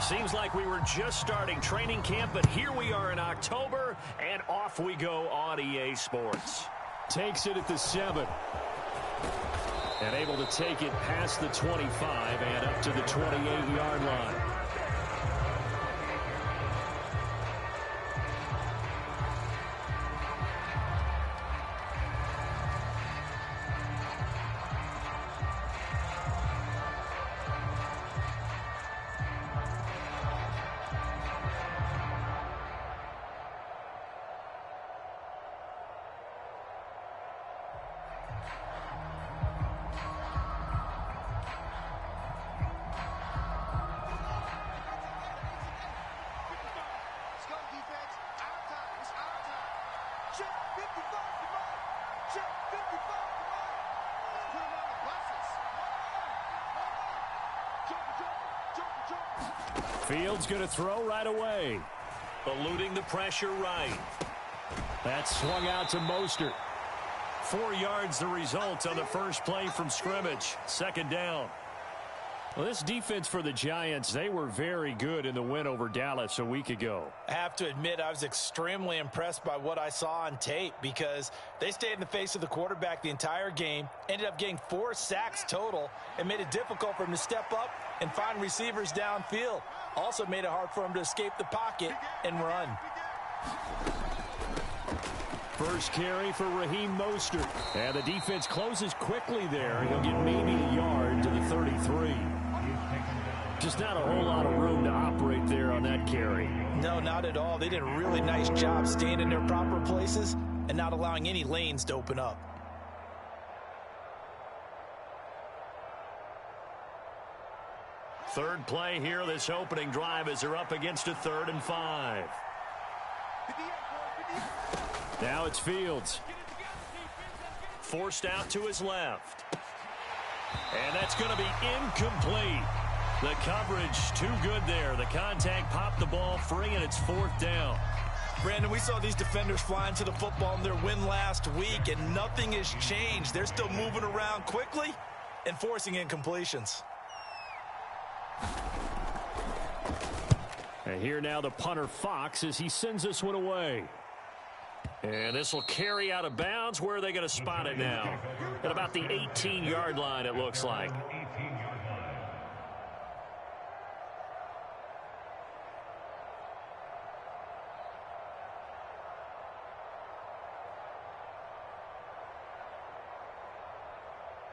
Seems like we were just starting training camp, but here we are in October, and off we go on EA Sports. Takes it at the 7. And able to take it past the 25 and up to the 28-yard line. Fields going to throw right away. Eluding the pressure right. That's swung out to Mostert. 4 yards the result on the first play from scrimmage. Second down. Well, this defense for the Giants, they were very good in the win over Dallas a week ago. I have to admit, I was extremely impressed by what I saw on tape because they stayed in the face of the quarterback the entire game, ended up getting 4 sacks total, and made it difficult for him to step up and find receivers downfield. Also made it hard for him to escape the pocket and run. First carry for Raheem Mostert. And the defense closes quickly there. He'll get maybe a yard to the 33. Just not a whole lot of room to operate there on that carry. No, not at all. They did a really nice job staying in their proper places and not allowing any lanes to open up. Third play here, this opening drive as they're up against a 3rd and 5. Now it's Fields. Forced out to his left. And that's going to be incomplete. The coverage too good there. The contact popped the ball free, and it's 4th down. Brandon, we saw these defenders flying to the football in their win last week, and nothing has changed. They're still moving around quickly and forcing incompletions. And here now the punter Fox as he sends this one away. And this will carry out of bounds. Where are they going to spot it now? At about the 18-yard line, it looks like.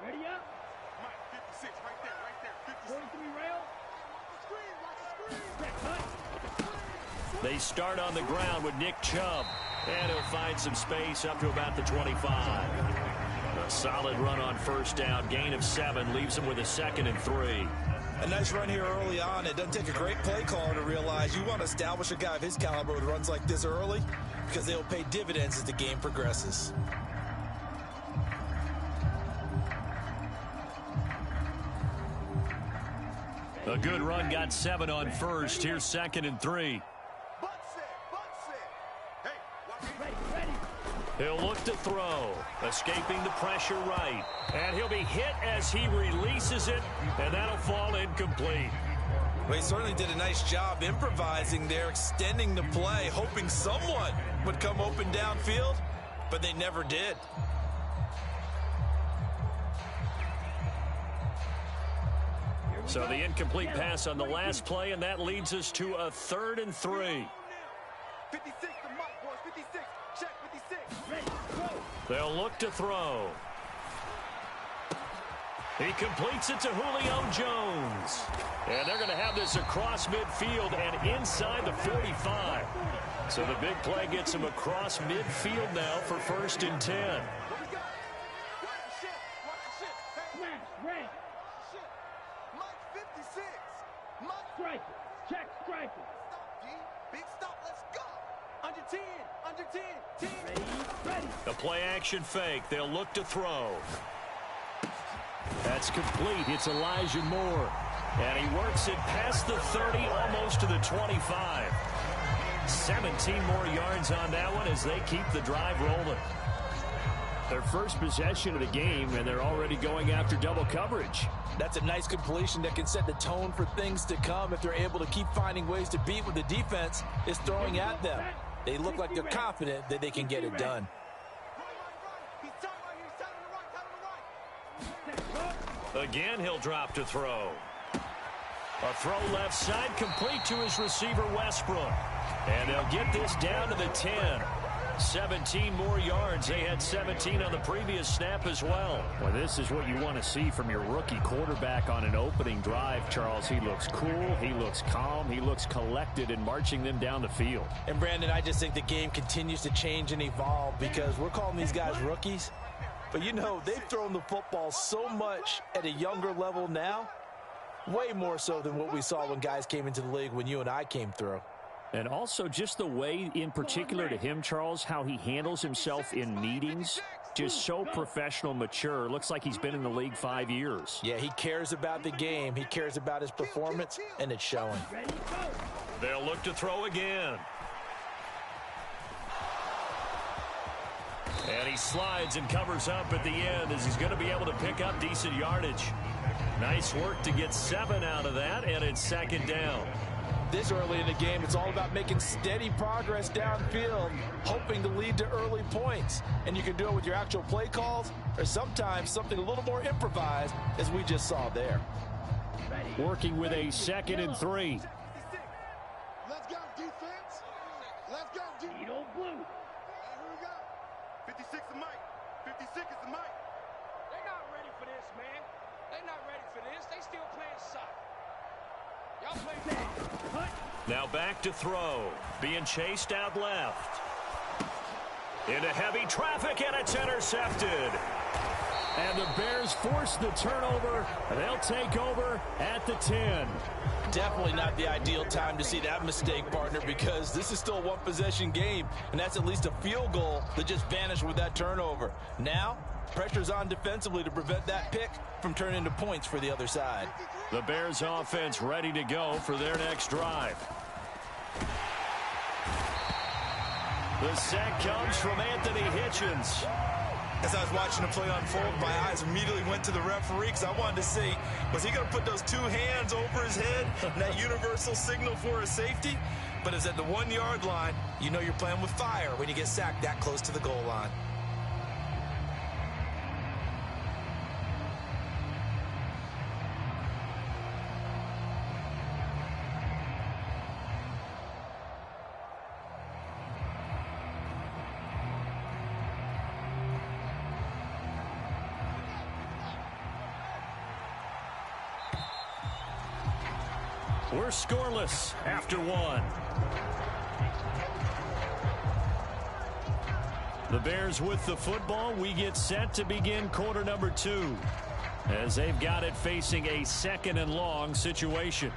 Ready up? Mike, 56, right there. 43 rail. They start on the ground with Nick Chubb. And he'll find some space up to about the 25. A solid run on first down. Gain of 7 leaves him with a 2nd and 3. A nice run here early on. It doesn't take a great play caller to realize you want to establish a guy of his caliber who runs like this early because they'll pay dividends as the game progresses. A good run, got 7 on first. Here's 2nd and 3. He'll look to throw, escaping the pressure right. And he'll be hit as he releases it, and that'll fall incomplete. Well, he certainly did a nice job improvising there, extending the play, hoping someone would come open downfield, but they never did. So the incomplete pass on the last play, and that leads us to a 3rd and 3. 56 to Mike, boys. 56. Check 56. They'll look to throw. He completes it to Julio Jones. And they're going to have this across midfield and inside the 45. So the big play gets him across midfield now for 1st and 10. Check, striker. Stop, D. Big stop, let's go. Under 10, under 10, 10. Ready. The play action fake. They'll look to throw. That's complete. It's Elijah Moore. And he works it past the 30, almost to the 25. 17 more yards on that one as they keep the drive rolling. Their first possession of the game, and they're already going after double coverage. That's a nice completion that can set the tone for things to come if they're able to keep finding ways to beat what the defense is throwing at them. They look like they're confident that they can get it done. Again, he'll drop to throw. A throw left side, complete to his receiver, Westbrook. And they'll get this down to the 10. 17 more yards. They had 17 on the previous snap as well. Well, this is what you want to see from your rookie quarterback on an opening drive, Charles. He looks cool. He looks calm. He looks collected in marching them down the field. And, Brandon, I just think the game continues to change and evolve because we're calling these guys rookies. But, you know, they've thrown the football so much at a younger level now, way more so than what we saw when guys came into the league when you and I came through. And also just the way, in particular to him, Charles, how he handles himself in meetings, just so professional, mature. Looks like he's been in the league 5 years. Yeah, he cares about the game. He cares about his performance, and it's showing. They'll look to throw again. And he slides and covers up at the end as he's going to be able to pick up decent yardage. Nice work to get 7 out of that, and it's second down. This early in the game, it's all about making steady progress downfield, hoping to lead to early points. And you can do it with your actual play calls or sometimes something a little more improvised, as we just saw there. Working with a 2nd and 3. Let's go, defense. Let's go, defense. Eat old blue. Here we go. 56 is Mike. 56 is the Mike. They're not ready for this, man. They're not ready for this. They still playing soccer. Y'all play Now back to throw. Being chased out left. Into heavy traffic, and it's intercepted. And the Bears force the turnover. They'll take over at the 10. Definitely not the ideal time to see that mistake, partner, because this is still a one-possession game, and that's at least a field goal that just vanished with that turnover. Now, pressure's on defensively to prevent that pick from turning into points for the other side. The Bears offense ready to go for their next drive. The sack comes from Anthony Hitchens. As I was watching the play unfold, my eyes immediately went to the referee because I wanted to see, was he going to put those 2 hands over his head, that universal signal for a safety? But it's at the 1-yard line. You know you're playing with fire when you get sacked that close to the goal line. We're scoreless after 1. The Bears with the football. We get set to begin quarter number 2 as they've got it facing a 2nd and long situation.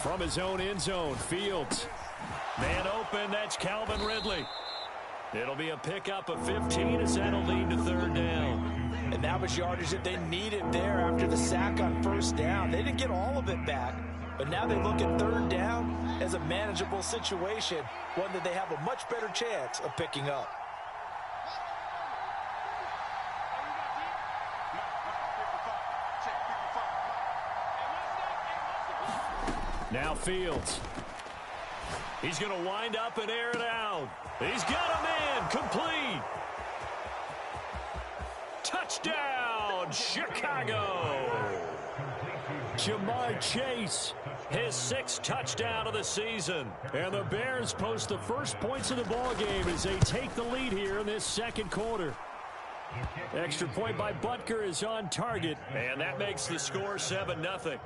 From his own end zone, Fields. Man open, that's Calvin Ridley. It'll be a pickup of 15 as that'll lead to 3rd down. And that was yardage that they needed there after the sack on 1st down. They didn't get all of it back, but now they look at 3rd down as a manageable situation, one that they have a much better chance of picking up. Now Fields. He's going to wind up and air it out. He's got a man complete. Touchdown, Chicago. Jamar Chase. His 6th touchdown of the season. And the Bears post the first points of the ball game as they take the lead here in this 2nd quarter. Extra point by Butker is on target. And that makes the score 7-0.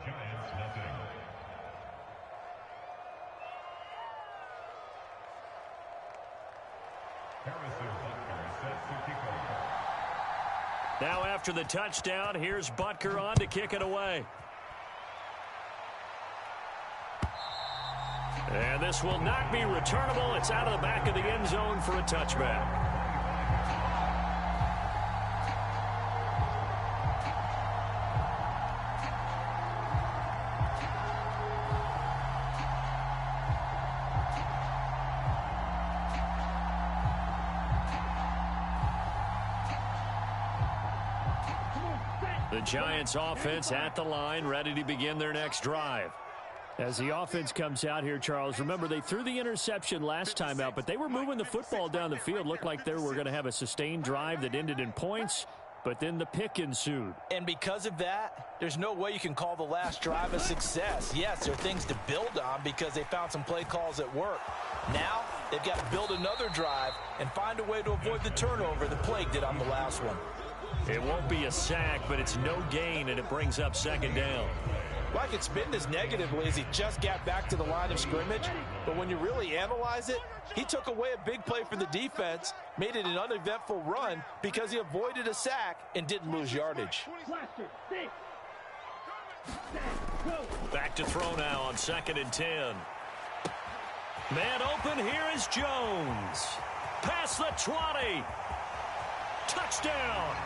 Now after the touchdown, here's Butker on to kick it away. And this will not be returnable. It's out of the back of the end zone for a touchback. The Giants offense at the line, ready to begin their next drive. As the offense comes out here, Charles, remember they threw the interception last time out, but they were moving the football down the field. Looked like they were going to have a sustained drive that ended in points, but then the pick ensued. And because of that, there's no way you can call the last drive a success. Yes, there are things to build on because they found some play calls that work. Now, they've got to build another drive and find a way to avoid the turnover that plagued it on the last one. It won't be a sack, but it's no gain, and it brings up second down. Well, I could spin this negatively as he just got back to the line of scrimmage, but when you really analyze it, he took away a big play for the defense, made it an uneventful run because he avoided a sack and didn't lose yardage. Back to throw now on 2nd and 10. Man open, here is Jones. Past the 20. Touchdown.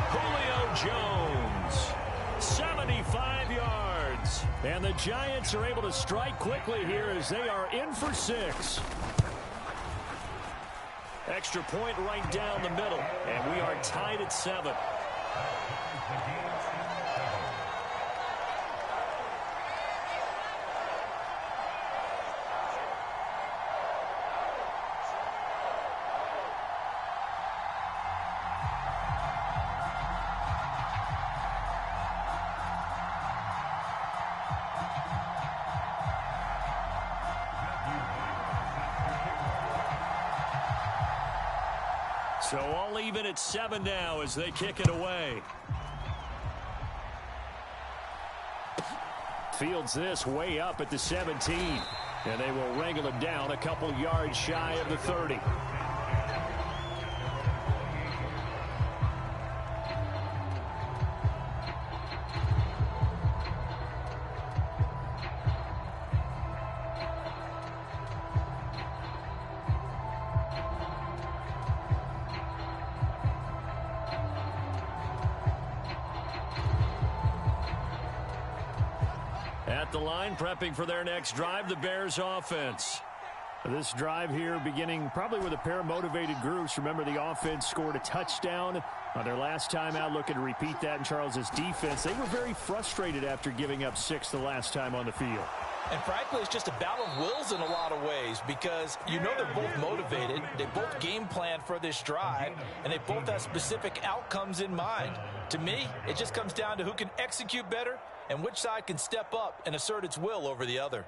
Julio Jones. 75 yards. And the Giants are able to strike quickly here as they are in for 6. Extra point right down the middle, and we are tied at 7. So all even at 7 now as they kick it away. Fields this way up at the 17. And they will wrangle it down a couple yards shy of the 30. At the line, prepping for their next drive, the Bears offense. This drive here beginning probably with a pair of motivated groups. Remember, the offense scored a touchdown on their last time out. Looking to repeat that in Charles's defense. They were very frustrated after giving up 6 the last time on the field. And frankly, it's just a battle of wills in a lot of ways because you know they're both motivated. They both game plan for this drive, and they both have specific outcomes in mind. To me, it just comes down to who can execute better and which side can step up and assert its will over the other.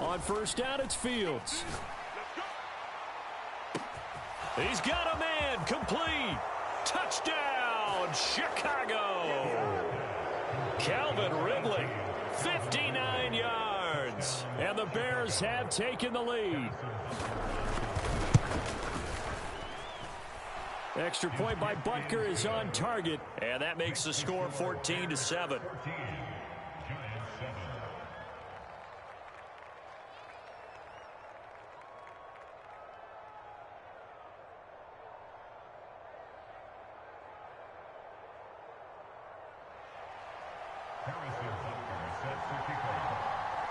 On first down, it's Fields. He's got a man, complete. Touchdown, Chicago. Calvin Ridley, 59 yards. And the Bears have taken the lead. Extra point by Butker is on target. And that makes the score 14-7.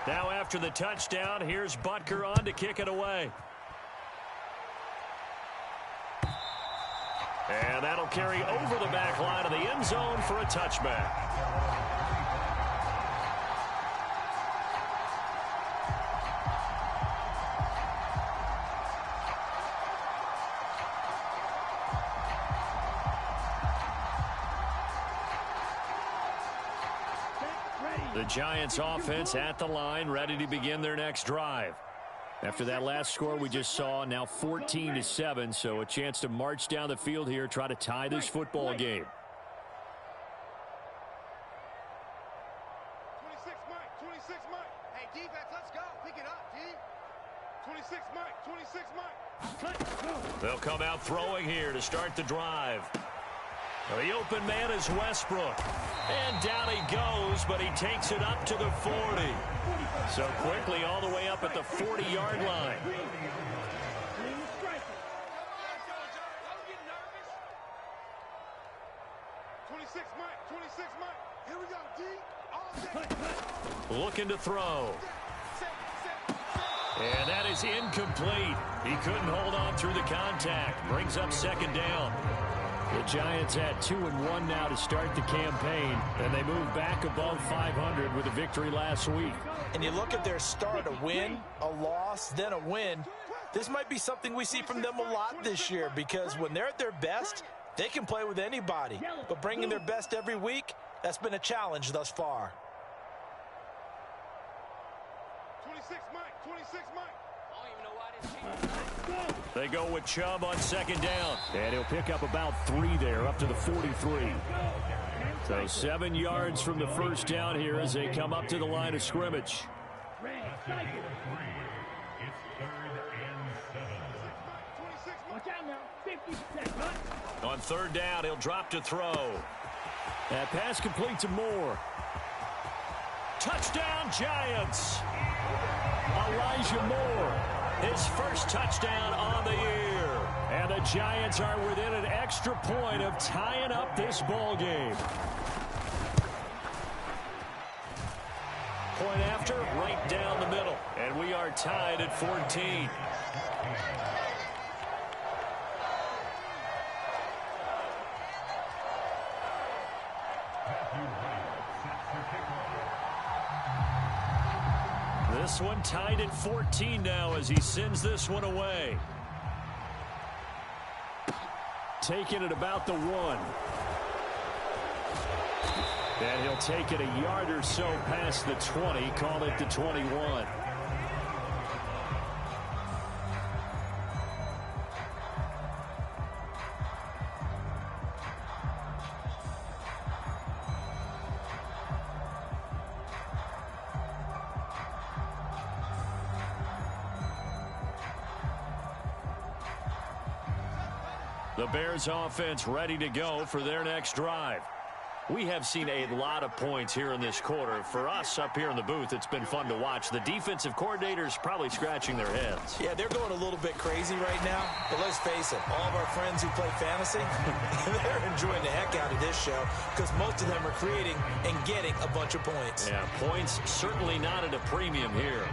Now after the touchdown, here's Butker on to kick it away. And that'll carry over the back line of the end zone for a touchback. The Giants offense at the line, ready to begin their next drive. After that last score we just saw, now 14-7, so a chance to march down the field here, try to tie this football game. 26 Mike, 26 Mike. Hey, defense, let's go. Pick it up, D. 26 Mike, 26 Mike. They'll come out throwing here to start the drive. The open man is Westbrook. And down he goes, but he takes it up to the 40. So quickly all the way up at the 40-yard line. Mike, 26 Mike. Here we go, D. All day. Looking to throw. And that is incomplete. He couldn't hold on through the contact. Brings up second down. The Giants at 2-1 now to start the campaign, and they move back above 500 with a victory last week. And you look at their start, a win, a loss, then a win. This might be something we see from them a lot this year, because when they're at their best, they can play with anybody. But bringing their best every week, that's been a challenge thus far. 26 Mike, 26 Mike. I don't even know why this team. They go with Chubb on second down. And he'll pick up about 3 there, up to the 43. So 7 yards from the first down here as they come up to the line of scrimmage. On third down, he'll drop to throw. That pass complete to Moore. Touchdown, Giants. Elijah Moore, his first touchdown on the year. And the Giants are within an extra point of tying up this ball game. Point after, right down the middle. And we are tied at 14. This one tied at 14 now as he sends this one away. Taking it about the 1. And he'll take it a yard or so past the 20, call it the 21. The Bears offense ready to go for their next drive. We have seen a lot of points here in this quarter. For us up here in the booth, it's been fun to watch. The defensive coordinators probably scratching their heads. Yeah, they're going a little bit crazy right now. But let's face it, all of our friends who play fantasy, they're enjoying the heck out of this show because most of them are creating and getting a bunch of points. Yeah, points certainly not at a premium here.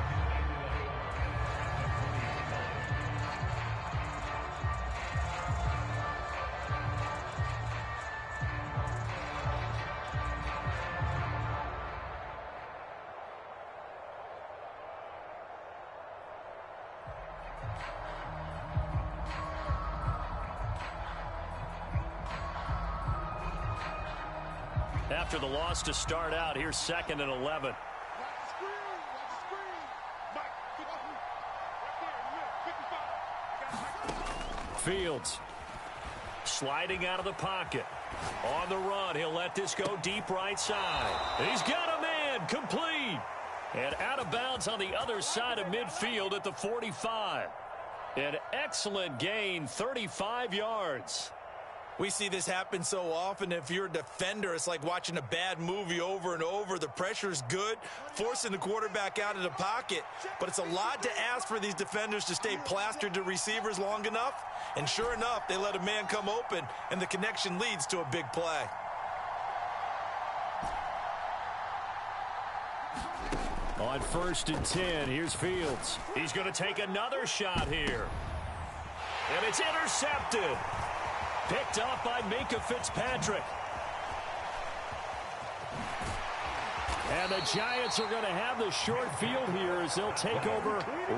After the loss to start out, here's 2nd and 11. Watch the screen, watch the screen. Mike, 52. Right there, in the middle, 55. Fields sliding out of the pocket. On the run, he'll let this go deep right side. He's got a man, complete. And out of bounds on the other side of midfield at the 45. An excellent gain, 35 yards. We see this happen so often. If you're a defender, it's like watching a bad movie over and over. The pressure's good, forcing the quarterback out of the pocket. But it's a lot to ask for these defenders to stay plastered to receivers long enough. And sure enough, they let a man come open, and the connection leads to a big play. On 1st and 10, here's Fields. He's going to take another shot here. And it's intercepted. Picked up by Minkah Fitzpatrick. And the Giants are going to have the short field here as they'll take over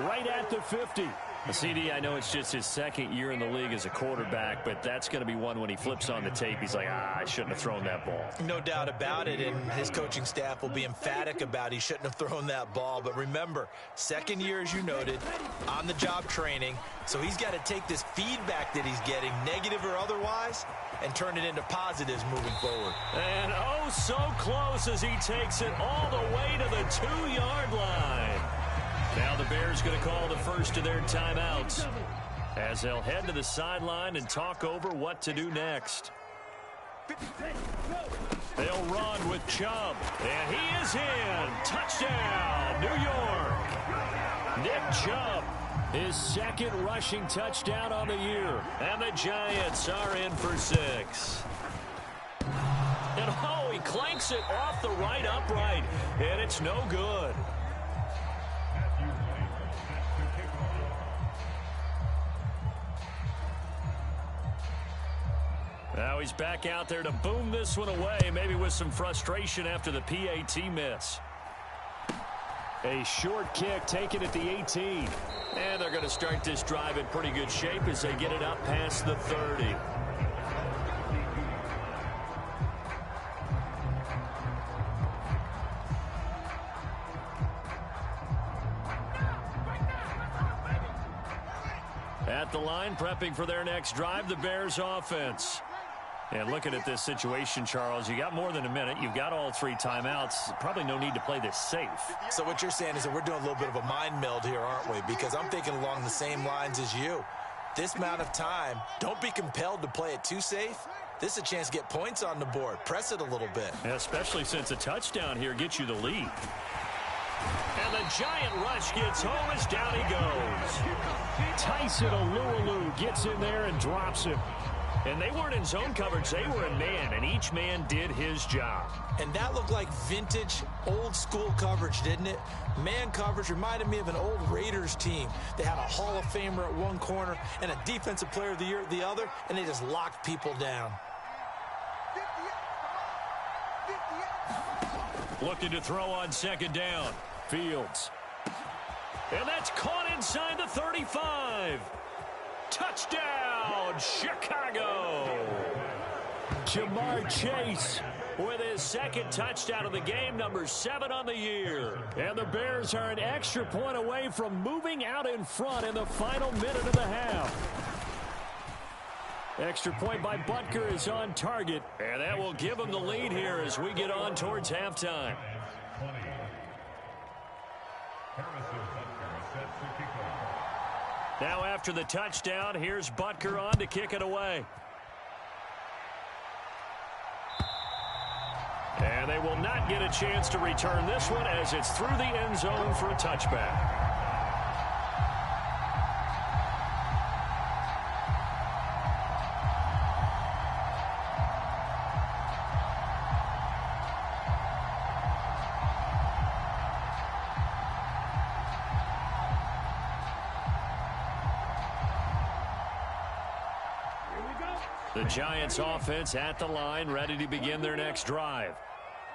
right at the 50. CD, I know it's just his 2nd year in the league as a quarterback, but that's going to be one when he flips on the tape, he's like, I shouldn't have thrown that ball. No doubt about it, and his coaching staff will be emphatic about he shouldn't have thrown that ball. But remember, 2nd year, as you noted, on-the-job training, so he's got to take this feedback that he's getting, negative or otherwise, and turn it into positives moving forward. And oh, so close as he takes it all the way to the 2-yard line. Now the Bears going to call the first of their timeouts as they'll head to the sideline and talk over what to do next. They'll run with Chubb, and he is in. Touchdown, New York. Nick Chubb, his 2nd rushing touchdown on the year. And the Giants are in for 6. And oh, he flanks it off the right upright, and it's no good. Now he's back out there to boom this one away, maybe with some frustration after the PAT miss. A short kick taken at the 18. And they're going to start this drive in pretty good shape as they get it up past the 30. At the line, prepping for their next drive, the Bears offense. And looking at this situation, Charles, you got more than a minute. You've got all 3 timeouts. Probably no need to play this safe. So what you're saying is that we're doing a little bit of a mind meld here, aren't we? Because I'm thinking along the same lines as you. This amount of time, don't be compelled to play it too safe. This is a chance to get points on the board. Press it a little bit. Yeah, especially since a touchdown here gets you the lead. And the giant rush gets home as down he goes. Tyson Alualu gets in there and drops him. And they weren't in zone coverage. They were in man, and each man did his job. And that looked like vintage, old-school coverage, didn't it? Man coverage reminded me of an old Raiders team. They had a Hall of Famer at one corner and a Defensive Player of the Year at the other, and they just locked people down. Looking to throw on second down. Fields. And that's caught inside the 35. Touchdown, Chicago. Jamar Chase with his second touchdown of the game, number 7 on the year. And the Bears are an extra point away from moving out in front in the final minute of the half. Extra point by Butker is on target. And that will give them the lead here as we get on towards halftime. Now after the touchdown, here's Butker on to kick it away. And they will not get a chance to return this one as it's through the end zone for a touchback. The Giants offense at the line, ready to begin their next drive.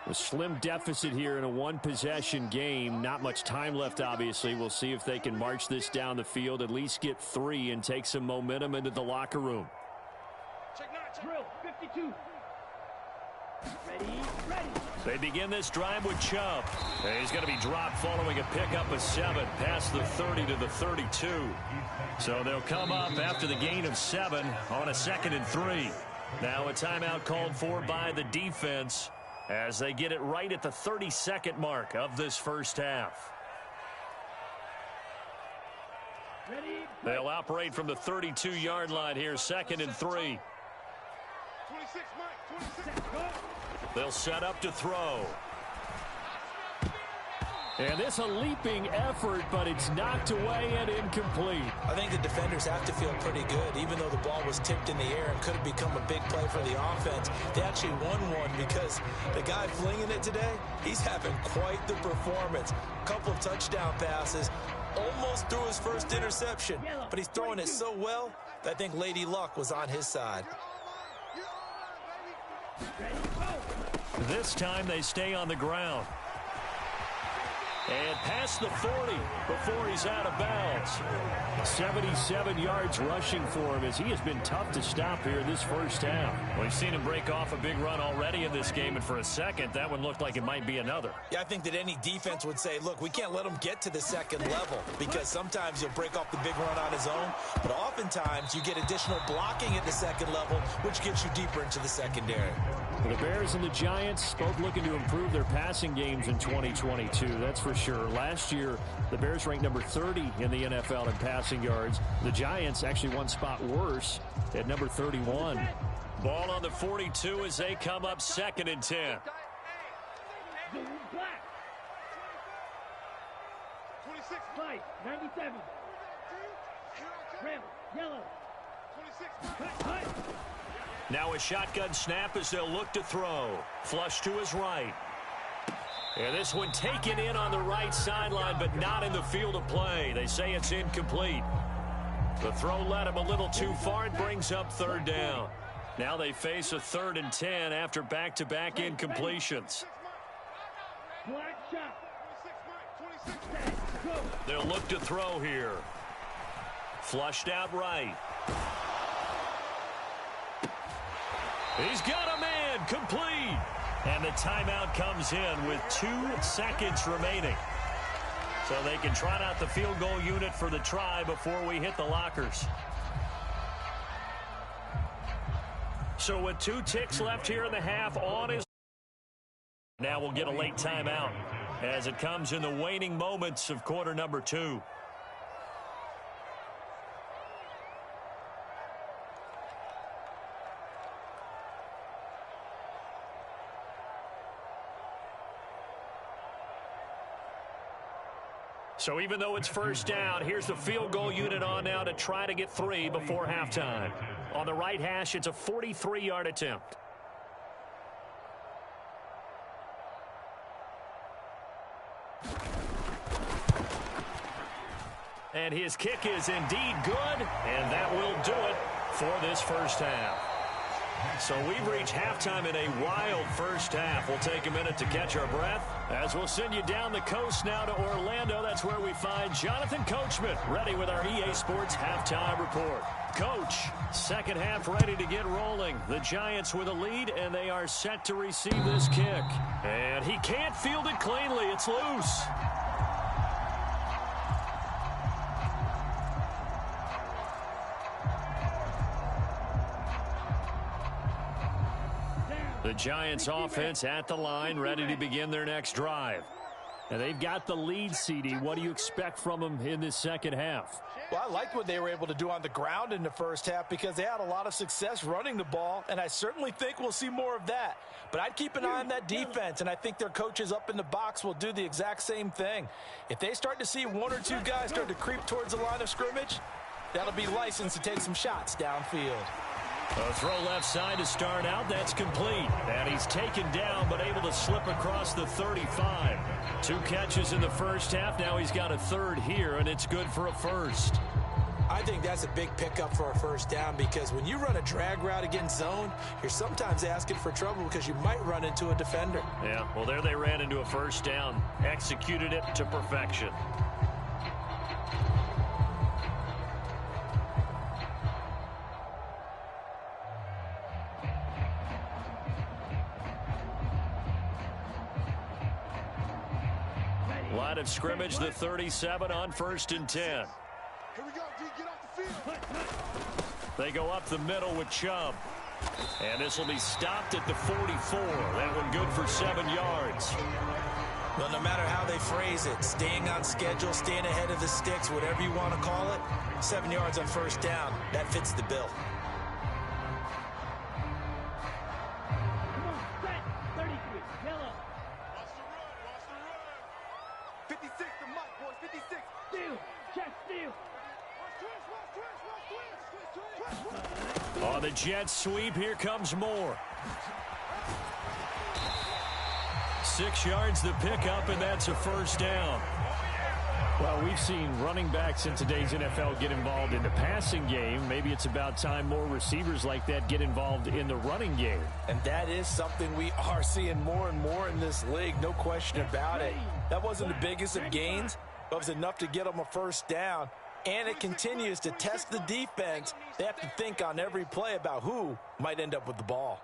A slim deficit here in a one-possession game. Not much time left, obviously. We'll see if they can march this down the field, at least get 3, and take some momentum into the locker room. Check 9, drill, 52. Ready. They begin this drive with Chubb. And he's going to be dropped following a pickup of 7 past the 30 to the 32. So they'll come up after the gain of 7 on a 2nd and 3. Now a timeout called for by the defense as they get it right at the 32nd mark of this first half. They'll operate from the 32-yard line here, 2nd and 3. 26, Mike, 26. They'll set up to throw. And this a leaping effort, but it's knocked away and incomplete. I think the defenders have to feel pretty good, even though the ball was tipped in the air and could have become a big play for the offense. They actually won one because the guy flinging it today, he's having quite the performance. A couple of touchdown passes, almost threw his first interception, but he's throwing it so well that I think Lady Luck was on his side. This time they stay on the ground. And past the 40 before he's out of bounds. 77 yards rushing for him as he has been tough to stop here this first half. We've seen him break off a big run already in this game, and for a second, that one looked like it might be another. Yeah, I think that any defense would say, look, we can't let him get to the second level because sometimes he'll break off the big run on his own, but oftentimes you get additional blocking at the second level, which gets you deeper into the secondary. The Bears and the Giants both looking to improve their passing games in 2022, that's for sure. Last year, the Bears ranked number 30 in the NFL in passing yards. The Giants actually one spot worse at number 31. Ball on the 42 as they come up 2nd and 10. 26, Fight, 97. Red, yellow. 26, Mike. Cut. Now a shotgun snap as they'll look to throw. Flush to his right. And this one taken in on the right sideline, but not in the field of play. They say it's incomplete. The throw led him a little too far. It brings up third down. Now they face a 3rd and 10 after back-to-back incompletions. They'll look to throw here. Flushed out right. He's got a man, complete. And the timeout comes in with 2 seconds remaining. So they can trot out the field goal unit for the try before we hit the lockers. So with 2 ticks left here in the half on his... Now we'll get a late timeout as it comes in the waning moments of quarter number 2. So even though it's first down, here's the field goal unit on now to try to get 3 before halftime. On the right hash, it's a 43-yard attempt. And his kick is indeed good, and that will do it for this first half. So we've reached halftime in a wild first half. We'll take a minute to catch our breath as we'll send you down the coast now to Orlando. That's where we find Jonathan Coachman ready with our EA Sports halftime report. Coach, second half ready to get rolling. The Giants with a lead, and they are set to receive this kick. And he can't field it cleanly. It's loose. The Giants offense at the line, ready to begin their next drive. And they've got the lead, CD. What do you expect from them in this second half? Well, I liked what they were able to do on the ground in the first half because they had a lot of success running the ball, and I certainly think we'll see more of that. But I'd keep an eye on that defense, and I think their coaches up in the box will do the exact same thing. If they start to see 1 or 2 guys start to creep towards the line of scrimmage, that'll be licensed to take some shots downfield. A throw left side to start out. That's complete. And he's taken down but able to slip across the 35. 2 catches in the first half. Now he's got a 3rd here, and it's good for a first. I think that's a big pickup for a first down because when you run a drag route against zone, you're sometimes asking for trouble because you might run into a defender. Yeah, well, there they ran into a first down. Executed it to perfection. Line of scrimmage, the 37 on 1st and 10. Here we go, D. Get off the field. They go up the middle with Chubb. And this will be stopped at the 44. That one good for 7 yards. Well, no matter how they phrase it, staying on schedule, staying ahead of the sticks, whatever you want to call it, 7 yards on first down, that fits the bill. 56 to Mike, boys. 56. Steal. Check steal. On the jet sweep, here comes Moore. 6 yards the pickup, and that's a first down. Well, we've seen running backs in today's NFL get involved in the passing game. Maybe it's about time more receivers like that get involved in the running game. And that is something we are seeing more and more in this league, no question about it. That wasn't the biggest of gains, but it was enough to get them a first down. And it continues to test the defense. They have to think on every play about who might end up with the ball.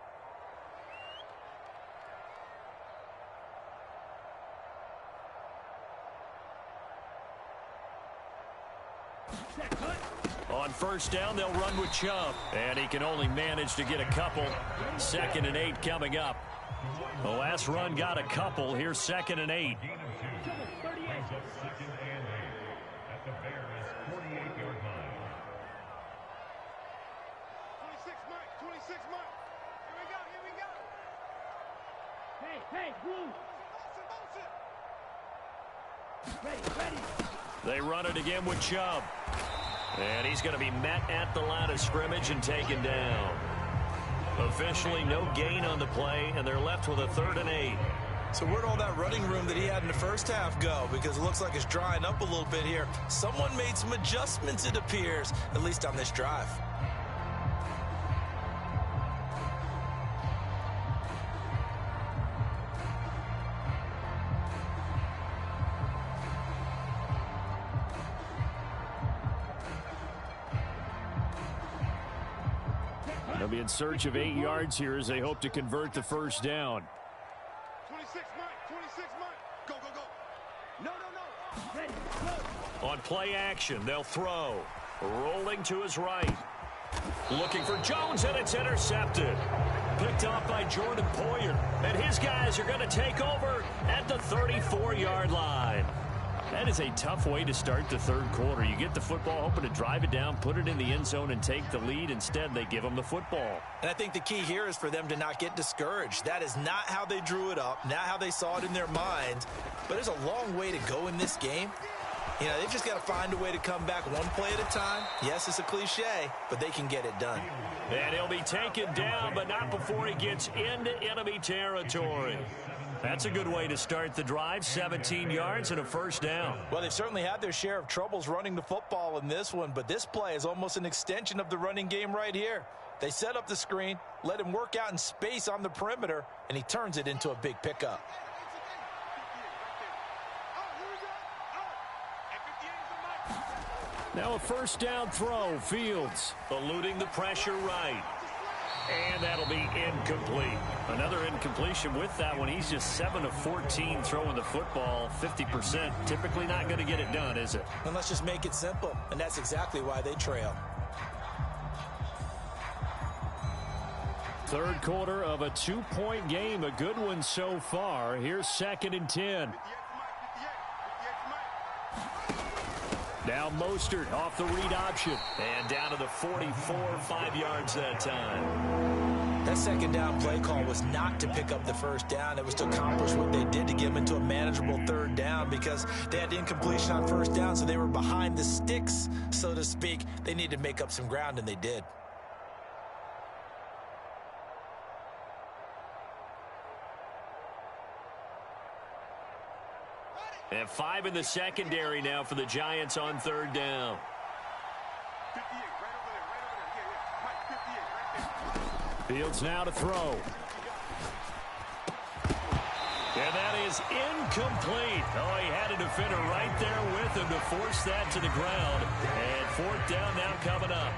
On first down, they'll run with Chubb. And he can only manage to get a couple. 2nd and 8 coming up. The last run got a couple. Here's 2nd and 8. They run it again with Chubb. And he's going to be met at the line of scrimmage and taken down. Officially no gain on the play, and they're left with a 3rd and 8. So where'd all that running room that he had in the first half go? Because it looks like it's drying up a little bit here. Someone made some adjustments, it appears, at least on this drive. They'll be in search of 8 yards here as they hope to convert the first down. 26 Mike, 26 Mike. Go, go, go. No. Ready, go. On play action, they'll throw. Rolling to his right. Looking for Jones, and it's intercepted. Picked off by Jordan Poyer. And his guys are going to take over at the 34-yard line. That is a tough way to start the 3rd quarter. You get the football, hoping to drive it down, put it in the end zone, and take the lead. Instead, they give them the football. And I think the key here is for them to not get discouraged. That is not how they drew it up, not how they saw it in their minds. But there's a long way to go in this game. You know, they've just got to find a way to come back one play at a time. Yes, it's a cliche, but they can get it done. And he'll be taken down, but not before he gets into enemy territory. That's a good way to start the drive. 17 yards and a first down. Well, they've certainly had their share of troubles running the football in this one, but this play is almost an extension of the running game right here. They set up the screen, let him work out in space on the perimeter, and he turns it into a big pickup. Now a first down throw. Fields eluding the pressure right. And that'll be incomplete. Another incompletion with that one. He's just 7 of 14 throwing the football. 50%. Typically not going to get it done, is it? And let's just make it simple. And that's exactly why they trail. 3rd quarter of a 2-point game. A good one so far. Here's 2nd and 10. Now Mostert off the read option. And down to the 44, 5 yards that time. That second down play call was not to pick up the first down. It was to accomplish what they did to get them into a manageable 3rd down because they had incompletion on first down, so they were behind the sticks, so to speak. They needed to make up some ground, and they did. And 5 in the secondary now for the Giants on 3rd down. 58, right over there. Mike, 58, right there. Fields now to throw. And that is incomplete. Oh, he had a defender right there with him to force that to the ground. And 4th down now coming up.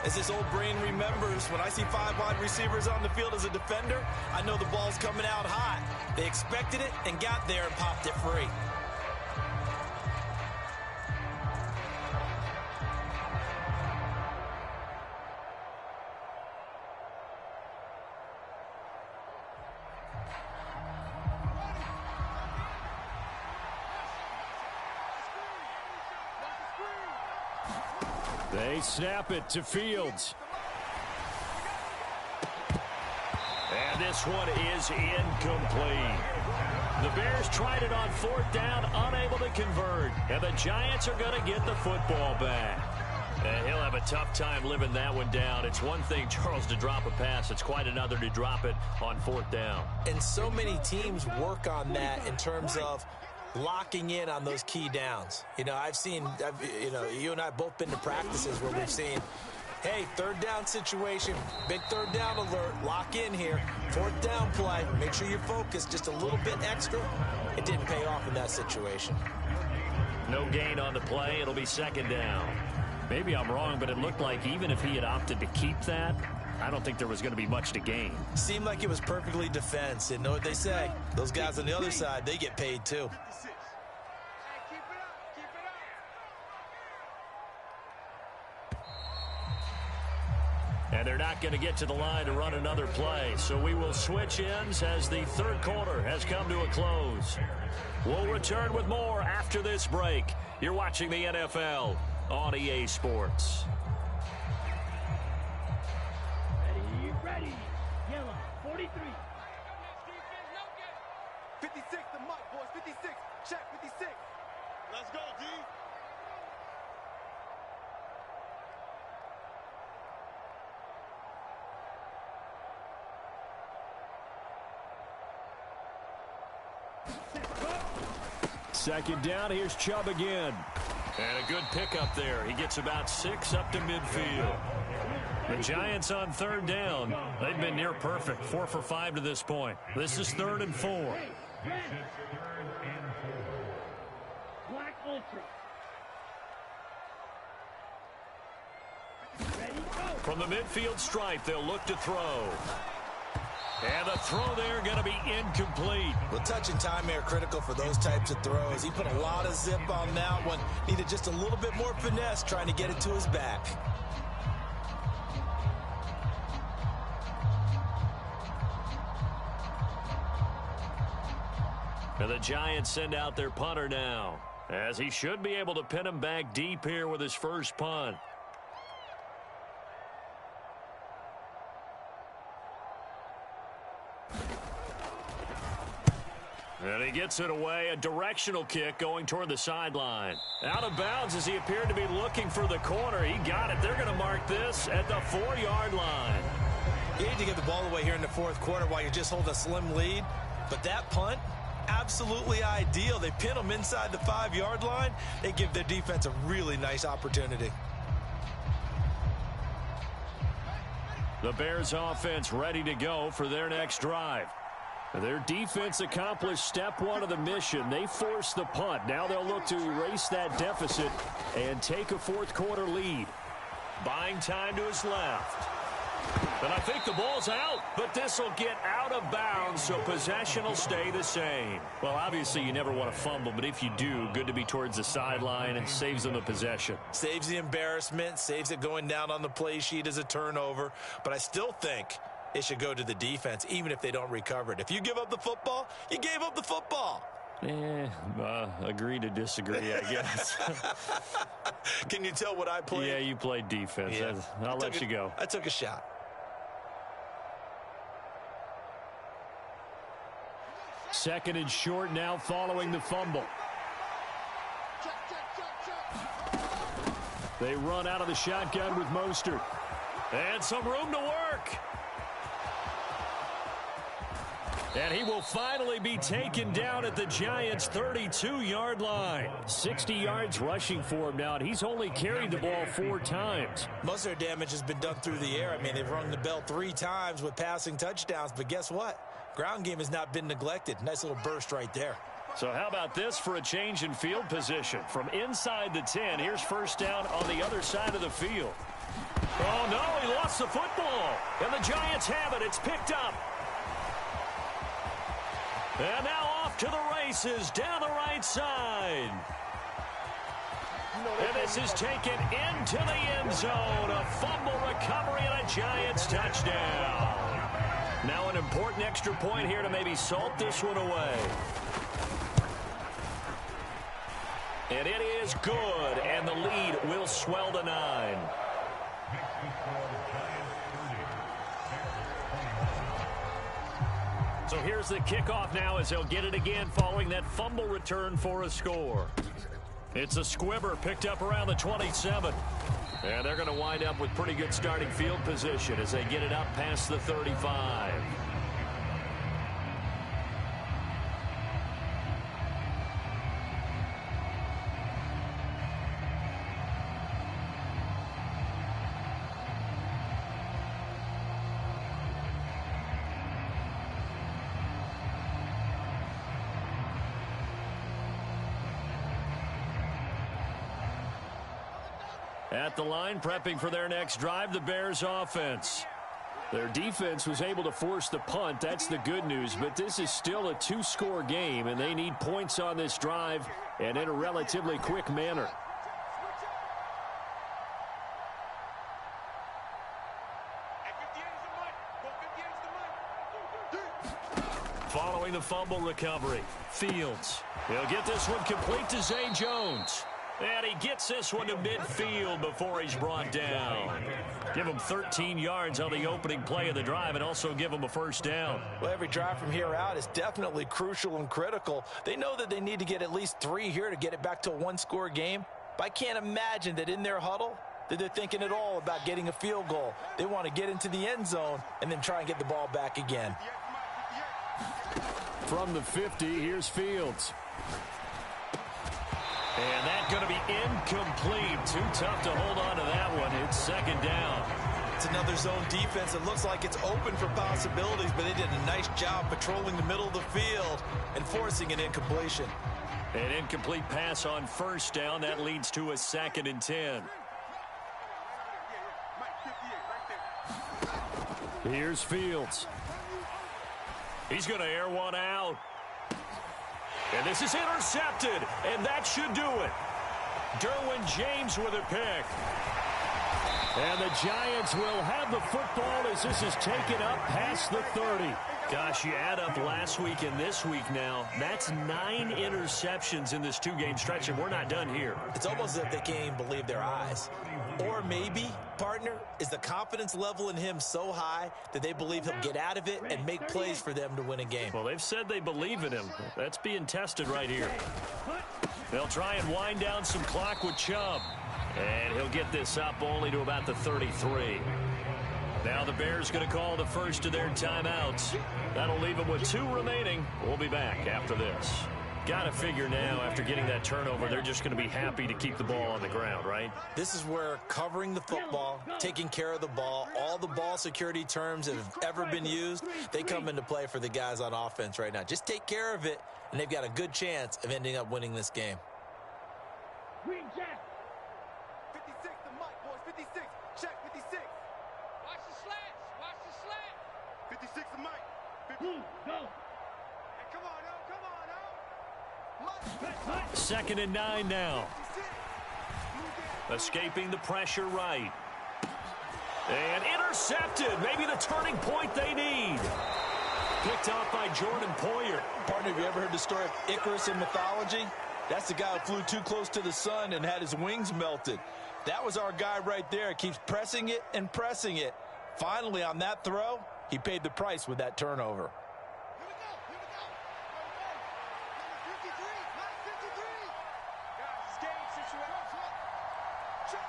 As this old brain remembers, when I see 5 wide receivers on the field as a defender, I know the ball's coming out hot. They expected it and got there and popped it free. They snap it to Fields. And this one is incomplete. The Bears tried it on 4th down, unable to convert. And the Giants are going to get the football back. And he'll have a tough time living that one down. It's one thing, Charles, to drop a pass. It's quite another to drop it on 4th down. And so many teams work on that in terms of locking in on those key downs. You know, you and I have both been to practices where we've seen, hey, 3rd down situation, big 3rd down alert, lock in here, 4th down play, make sure you're focused just a little bit extra. It didn't pay off in that situation. No gain on the play. It'll be 2nd down. Maybe I'm wrong, but it looked like even if he had opted to keep that, I don't think there was going to be much to gain. Seemed like it was perfectly defense. And know what they say? Those guys on the other side, they get paid too. And they're not going to get to the line to run another play. So we will switch ends as the 3rd quarter has come to a close. We'll return with more after this break. You're watching the NFL on EA Sports. Ready. Yellow, 43. 56, the Mike, boys. 56. Check, 56. Let's go, D. Second down, here's Chubb again. And a good pickup there. He gets about 6 up to midfield. The Giants on third down. They've been near perfect. 4 for 5 to this point. This is 3rd and 4. Black Ultra. From the midfield stripe, they'll look to throw. And the throw there going to be incomplete. Well, touch and time are critical for those types of throws. He put a lot of zip on that one. Needed just a little bit more finesse trying to get it to his back. And the Giants send out their punter now, as he should be able to pin him back deep here with his first punt. And he gets it away, a directional kick going toward the sideline. Out of bounds as he appeared to be looking for the corner. He got it. They're going to mark this at the 4-yard line. You need to get the ball away here in the fourth quarter while you're just holding a slim lead. But that punt, absolutely ideal. They pin them inside the 5-yard line. They give their defense a really nice opportunity. The Bears offense ready to go for their next drive. Their defense accomplished step 1 of the mission. They forced the punt. Now they'll look to erase that deficit and take a fourth quarter lead. Buying time to his left. And I think the ball's out, but this will get out of bounds, so possession will stay the same. Well, obviously you never want to fumble, but if you do, good to be towards the sideline. It saves them the possession. Saves the embarrassment, saves it going down on the play sheet as a turnover. But I still think it should go to the defense, even if they don't recover it. If you give up the football, you gave up the football. Agree to disagree, I guess. Can you tell what I played? Yeah, you played defense. Yeah. I'll let you go. I took a shot. Second and short now following the fumble. They run out of the shotgun with Mostert. And some room to work. And he will finally be taken down at the Giants' 32-yard line. 60 yards rushing for him now, and he's only carried the ball 4 times. Most of their damage has been done through the air. I mean, they've rung the bell 3 times with passing touchdowns, but guess what? Ground game has not been neglected. Nice little burst right there. So how about this for a change in field position? From inside the 10, here's first down on the other side of the field. Oh, no, he lost the football. And the Giants have it. It's picked up. And now off to the races down the right side. And this is taken into the end zone. A fumble recovery and a Giants touchdown. Now an important extra point here to maybe salt this one away. And it is good, and the lead will swell to 9. So here's the kickoff now as they'll get it again following that fumble return for a score. It's a squibber picked up around the 27. And they're going to wind up with pretty good starting field position as they get it up past the 35. At the line, prepping for their next drive, the Bears offense. Their defense was able to force the punt. That's the good news, but this is still a 2-score game, and they need points on this drive and in a relatively quick manner. Following the fumble recovery, Fields. He'll get this one complete to Zay Jones. And he gets this one to midfield before he's brought down. Give him 13 yards on the opening play of the drive and also give him a first down. Well, every drive from here out is definitely crucial and critical. They know that they need to get at least 3 here to get it back to a 1-score game. But I can't imagine that in their huddle that they're thinking at all about getting a field goal. They want to get into the end zone and then try and get the ball back again. From the 50, here's Fields. And that's going to be incomplete. Too tough to hold on to that one. It's second down. It's another zone defense. It looks like it's open for possibilities, but they did a nice job patrolling the middle of the field and forcing an incompletion. An incomplete pass on first down. That leads to a 2nd and 10. Here's Fields. He's going to air one out. And this is intercepted, and that should do it. Derwin James with a pick. And the Giants will have the football as this is taken up past the 30. Gosh, you add up last week and this week now. That's 9 interceptions in this 2-game stretch, and we're not done here. It's almost as if they can't even believe their eyes. Or maybe, partner, is the confidence level in him so high that they believe he'll get out of it and make plays for them to win a game. Well, they've said they believe in him. That's being tested right here. They'll try and wind down some clock with Chubb. And he'll get this up only to about the 33. Now the Bears going to call the first of their timeouts. That'll leave them with 2 remaining. We'll be back after this. Got to figure now, after getting that turnover, they're just going to be happy to keep the ball on the ground, right? This is where covering the football, taking care of the ball, all the ball security terms that have ever been used, they come into play for the guys on offense right now. Just take care of it, and they've got a good chance of ending up winning this game. Green Jack. 56 to Mike, boys. 56. Check 56. Watch the slants. Watch the slant. 56 to Mike. Blue, go. Hey, come on, now. Come on, now. Mike. 2nd and 9 now. Escaping the pressure right. And intercepted. Maybe the turning point they need. Picked off by Jordan Poyer. Partner, have you ever heard the story of Icarus in mythology? That's the guy who flew too close to the sun and had his wings melted. That was our guy right there. Keeps pressing it and pressing it. Finally, on that throw, he paid the price with that turnover. Here we go. Here we go. Number 53. Mike 53. Guys, it's game situation.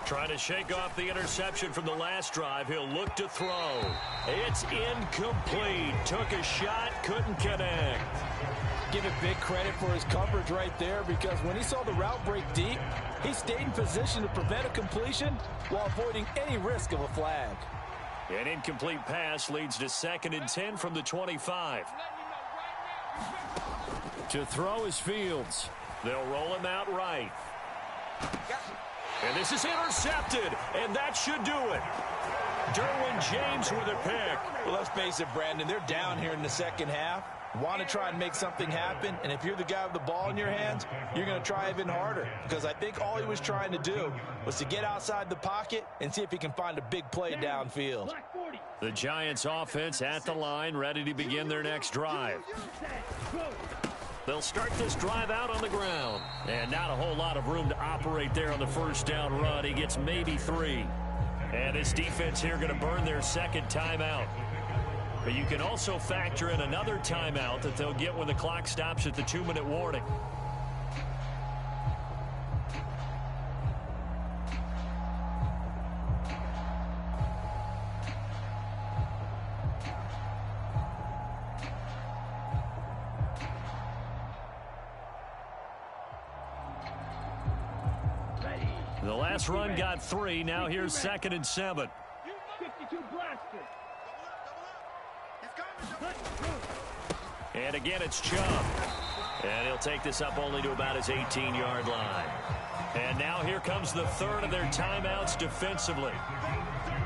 Trying to shake off the interception from the last drive. He'll look to throw. It's incomplete. Took a shot, couldn't connect. Give it big credit for his coverage right there, because when he saw the route break deep, he stayed in position to prevent a completion while avoiding any risk of a flag. An incomplete pass leads to 2nd and 10 from the 25. To throw is Fields. They'll roll him out right. And this is intercepted, and that should do it. Derwin James with a pick. Well, let's face it, Brandon, they're down here in the second half. Want to try and make something happen, and if you're the guy with the ball in your hands, you're going to try even harder, because I think all he was trying to do was to get outside the pocket and see if he can find a big play downfield. The Giants offense at the line, ready to begin their next drive. They'll start this drive out on the ground, and not a whole lot of room to operate there on the first down run. He gets maybe 3. And this defense here going to burn their 2nd timeout. But you can also factor in another timeout that they'll get when the clock stops at the 2-minute warning. The last run got 3. Now here's 2nd and 7. 52 blaster. And again, it's Chubb. And he'll take this up only to about his 18-yard line. And now here comes the 3rd of their timeouts defensively.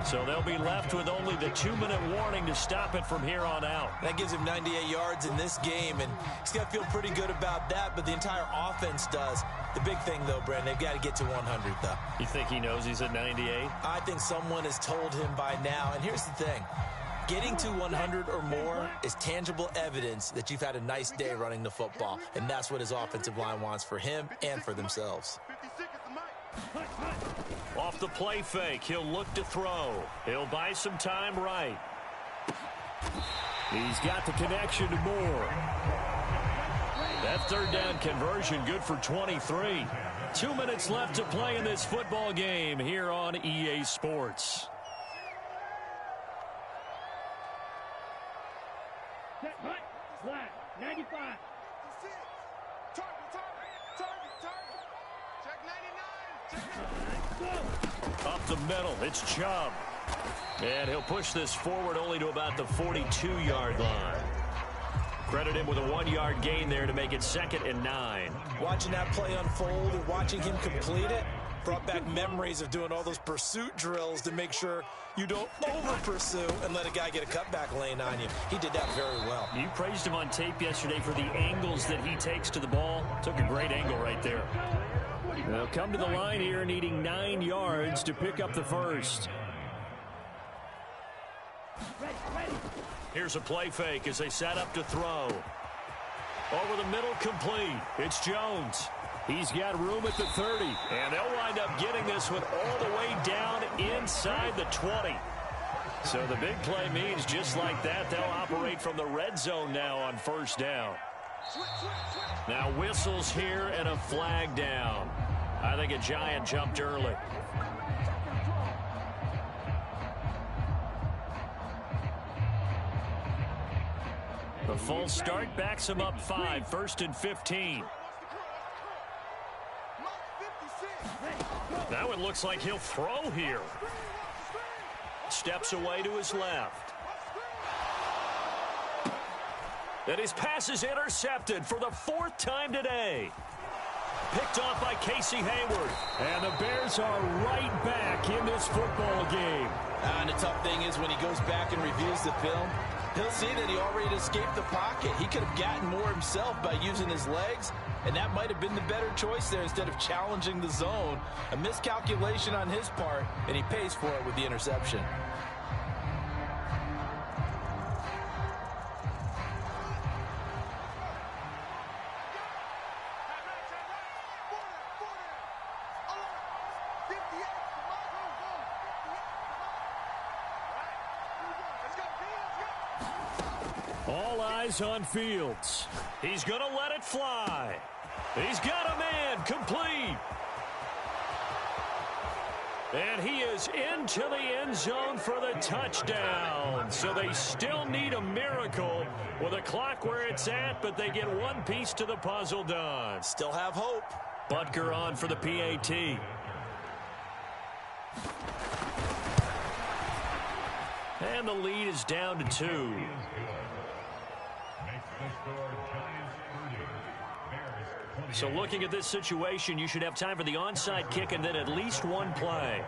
So they'll be left with only the 2-minute warning to stop it from here on out. That gives him 98 yards in this game, and he's got to feel pretty good about that, but the entire offense does. The big thing, though, Brandon, they've got to get to 100, though. You think he knows he's at 98? I think someone has told him by now, and here's the thing. Getting to 100 or more is tangible evidence that you've had a nice day running the football, and that's what his offensive line wants for him and for themselves. 56 is the Mike. Off the play fake, he'll look to throw. He'll buy some time right. He's got the connection to Moore. That 3rd down conversion good for 23. 2 minutes left to play in this football game here on EA Sports. Black, 95. Target, target, target. Up the middle, it's Chubb. And he'll push this forward only to about the 42-yard line. Credit him with a 1-yard gain there to make it 2nd and 9. Watching that play unfold and watching him complete it brought back memories of doing all those pursuit drills to make sure you don't over-pursue and let a guy get a cutback lane on you. He did that very well. You praised him on tape yesterday for the angles that he takes to the ball. Took a great angle right there. They'll come to the line here needing 9 yards to pick up the first. Here's a play fake as they set up to throw. Over the middle, complete. It's Jones. He's got room at the 30. And they'll wind up getting this one all the way down inside the 20. So the big play means just like that, they'll operate from the red zone now on first down. Now whistles here and a flag down. I think a Giant jumped early. The full start backs him up 5, 1st and 15. Now it looks like he'll throw here. Steps away to his left. And his pass is intercepted for the 4th time today. Picked off by Casey Hayward. And the Bears are right back in this football game. And the tough thing is when he goes back and reviews the film, he'll see that he already escaped the pocket. He could have gotten more himself by using his legs, and that might have been the better choice there instead of challenging the zone. A miscalculation on his part, and he pays for it with the interception. All eyes on Fields. He's going to let it fly. He's got a man, complete. And he is into the end zone for the touchdown. So they still need a miracle with a clock where it's at, but they get one piece to the puzzle done. Still have hope. Butker on for the PAT. And the lead is down to 2. So looking at this situation, you should have time for the onside kick and then at least one play.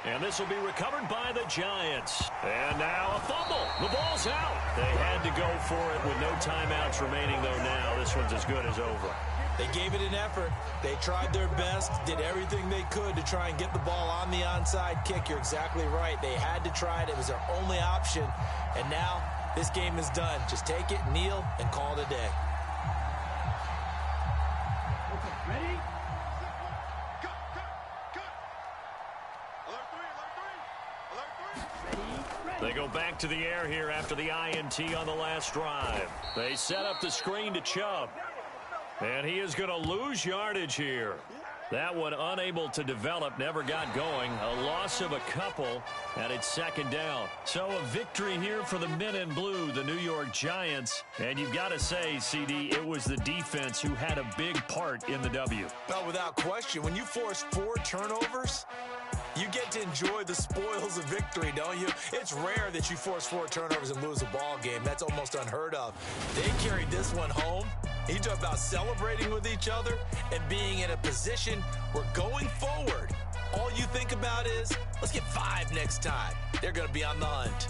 And this will be recovered by the Giants. And now a fumble. The ball's out. They had to go for it with no timeouts remaining, though now this one's as good as over. They gave it an effort. They tried their best, did everything they could to try and get the ball on the onside kick. You're exactly right. They had to try it. It was their only option. And now this game is done. Just take it, kneel, and call it a day. Ready? Cut. Alert 3. They go back to the air here after the INT on the last drive. They set up the screen to Chubb. And he is going to lose yardage here. That one unable to develop, never got going. A loss of a couple, and it's 2nd down. So a victory here for the men in blue, the New York Giants. And you've got to say, CD, it was the defense who had a big part in the W. Well, without question, when you force 4 turnovers, you get to enjoy the spoils of victory, don't you? It's rare that you force 4 turnovers and lose a ball game. That's almost unheard of. They carried this one home. You talk about celebrating with each other and being in a position where going forward, all you think about is, let's get 5 next time. They're going to be on the hunt.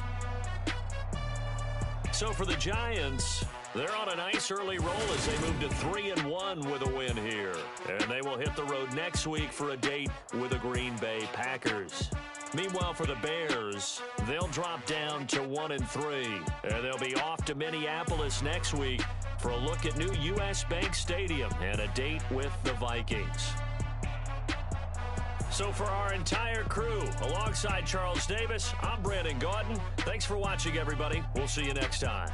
So for the Giants, they're on a nice early roll as they move to 3-1 with a win here. And they will hit the road next week for a date with the Green Bay Packers. Meanwhile, for the Bears, they'll drop down to 1-3. And they'll be off to Minneapolis next week for a look at new U.S. Bank Stadium and a date with the Vikings. So for our entire crew, alongside Charles Davis, I'm Brandon Gaudin. Thanks for watching, everybody. We'll see you next time.